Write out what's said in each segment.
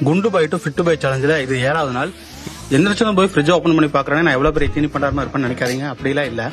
குண்டு by to fit by சேலஞ்சில் இது 7வது நாள். எந்திரிச்சதும் போய் ஃப்ரிட்ஜ் ஓப்பன் பண்ணி பார்க்குறேன். நான் எவ்வளோ பெரிய தீனி பண்டாரமா இருப்பேன்னு நினைக்காதீங்க, அப்படிலாம் இல்லை.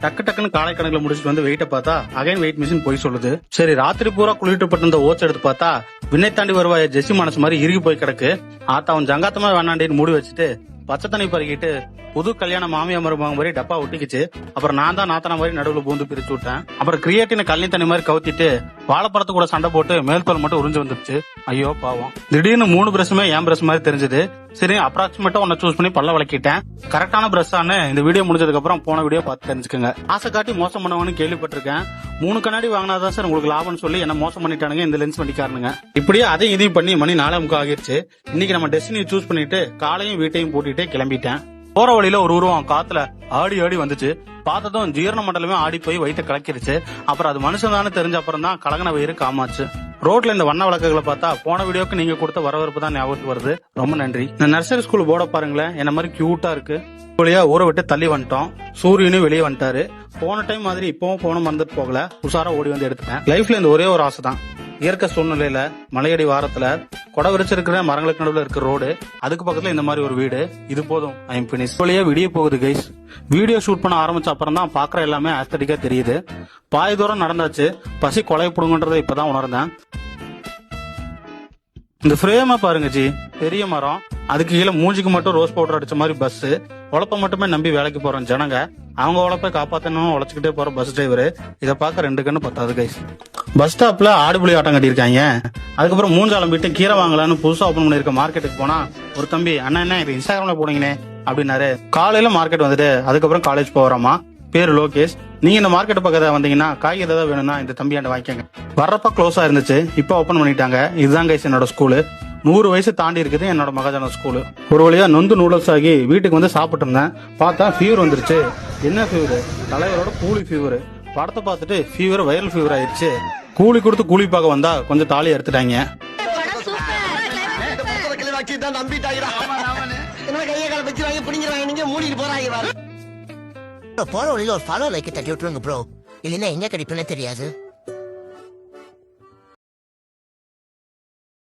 டக்குன்னு காலை கணக்கில் முடிச்சுட்டு வந்து வெயிட்டை பார்த்தா அகைன் வெயிட் மிஷின் போய் சொல்லுது. சரி, ராத்திரி பூரா குளிட்டுப்பட்டு இந்த ஓட்ஸ் எடுத்து பார்த்தா விண்ணை தாண்டி வருவாய ஜெஸ்ஸி மனசு மாதிரி இறுகி போய் கிடக்கு. ஆத்தா அவன் ஜங்காத்தமா வேணாண்டின்னு மூடி வச்சுட்டு பச்சை தண்ணி பருகிட்டு புது கல்யாண மாமியா மருமக மாதிரி டப்பா ஒட்டிக்கிச்சு. அப்புறம் நான் தான் நாத்தனா மாதிரி நடுவில் பூந்து பிரிச்சு விட்டேன். அப்புறம் கிரியேட்டின கல்லி தண்ணி மாதிரி கவுத்திட்டு வாழைப்பழத்து கூட சண்டை போட்டு மேல்தோல் மட்டும் உறிஞ்சு வந்துருச்சு. ஐயோ பாவம். திடீர்னு 3 பிரஷுமே என் பிரஷ் மாதிரி தெரிஞ்சது. சரி, அப்ராக்சிமேட்டா ஒன்ன சூஸ் பண்ணி பல்ல விளக்கிட்டேன். கரெக்டான பிரஷான்னு இந்த வீடியோ முடிஞ்சதுக்கு அப்புறம் போன வீடியோ பார்த்து தெரிஞ்சுக்கோங்க. ஆசை காட்டி மோசம் பண்ணவனு கேள்விப்பட்டிருக்கேன். 3 கண்ணாடி வாங்கினாதான் சார் உங்களுக்கு லாபம்னு சொல்லி என்ன மோசம் பண்ணிட்டானுங்க இந்த லென்ஸ் வண்டிக்காரனுங்க. இப்படியே அதையும் இதையும் பண்ணி மணி 4:45 ஆகிருச்சு. இன்னைக்கு நம்ம டெஸ்டினியை சூஸ் பண்ணிட்டு காலையும் வீட்டையும் போட்டுட்டே கிளம்பிட்டேன். போற வழியில ஒரு உருவம் காத்துல ஆடி ஆடி வந்துச்சு. பார்த்ததும் ஜீரண மண்டலமே ஆடி போய் வயிற்ற கலக்கிருச்சு. அப்புறம் அது மனுஷன் தானே தெரிஞ்ச அப்புறம் தான் கலங்கின வயிறு காமாச்சு. ரோட்ல இந்த வண்ண விளக்குகளை பார்த்தா போன வீடியோக்கு நீங்க கொடுத்த வரவேற்பு தான் ஞாபகத்துக்கு வருது. ரொம்ப நன்றி. இந்த நர்சரி ஸ்கூல் போர்ட பாருங்களேன், என்ன மாதிரி கியூட்டா இருக்கு. வழியா ஊரை விட்டு தள்ளி வந்துட்டோம். சூரியனும் வெளியே வந்துட்டாரு. போன டைம் மாதிரி இப்பவும் போன மறந்துட்டு போகல, உஷாரா ஓடி வந்து எடுத்துட்டேன். லைஃப்ல இந்த ஒரே ஒரு ஆசை தான். இயற்கை சூழ்நிலையில மலையடி வாரத்துல கொடை விரிச்சிருக்கிற மரங்களுக்கு நடுவில் இருக்கிற ரோடு, அதுக்கு பக்கத்துல இந்த மாதிரி ஒரு வீடு, இது போதும். I am finish. வழியா விடிய போகுது கைஸ். வீடியோ ஷூட் பண்ண ஆரம்பிச்ச அப்புறம் தான் பாக்குற எல்லாமே ஆஸ்தட்டிக்கா தெரியுது. பாதி தூரம் நடந்தாச்சு. பசி கொலை புடுங்கன்றதை இப்பதான் உணர்ந்தேன். இந்த ஃப்ரேம பாருங்க ஜி, பெரிய மரம், அதுக்கு கீழே மூஞ்சிக்கு மட்டும் ரோஸ் பவுடர் அடிச்ச மாதிரி பஸ். உழப்ப மட்டுமே நம்பி வேலைக்கு போறோம் ஜனங்க, அவங்க உழப்பை காப்பாத்தணும் உழைச்சுக்கிட்டே போற பஸ் டிரைவர். இதை பார்க்க 2 கண்ணு பத்தாது கைஸ். பஸ் ஸ்டாப்ல ஆடுபுலி ஆட்டம் கட்டியிருக்காங்க. அதுக்கப்புறம் மூஞ்சாலம் போயிட்டு கீரை வாங்கலான்னு புதுசா ஓபன் பண்ணிருக்க மார்க்கெட்டுக்கு போனா ஒரு தம்பி, அண்ணா என்ன இது இன்ஸ்டாகிராம்ல போனீங்கன்னே அப்படின்னாரு. காலையில மார்க்கெட் வந்துட்டு அதுக்கப்புறம் காலேஜ் போறோமா. பேரு லோகேஷ். நீங்க இந்த மார்க்கெட் பக்கத்துல வந்தீங்கன்னா காய்கறி ஏதாவது வேணும்னா இந்த தம்பியாண்ட வாங்கிக்கங்க. வர்றப்ப க்ளோஸா இருந்துச்சு, இப்ப ஓபன் பண்ணிட்டாங்க. இதுதான் கைஸ் என்னோட ஸ்கூலு. 100 வயசு தாண்டி இருக்குது என்னோட மகாஜன ஸ்கூலு. ஒரு வழியா நொந்து நூடுல்ஸ் ஆகி வீட்டுக்கு வந்து சாப்பிட்டு இருந்தேன். பார்த்தா ஃபீவர் வந்துருச்சு. என்ன ஃபீவர்? தலைவரோட கூலி ஃபீவர். படத்தை பார்த்துட்டு ஃபீவர் வைரல் ஃபீவர் ஆயிடுச்சு. கூலி கொடுத்து கூலி பார்க்க வந்தா கொஞ்சம் தாலி எடுத்துட்டாங்க. போற வழியில ஒரு ஃபாலோ லைக் தட்டி விட்டுருங்க ப்ரோ, இல்லைன்னா எங்க கிடைப்புன்னு தெரியாது.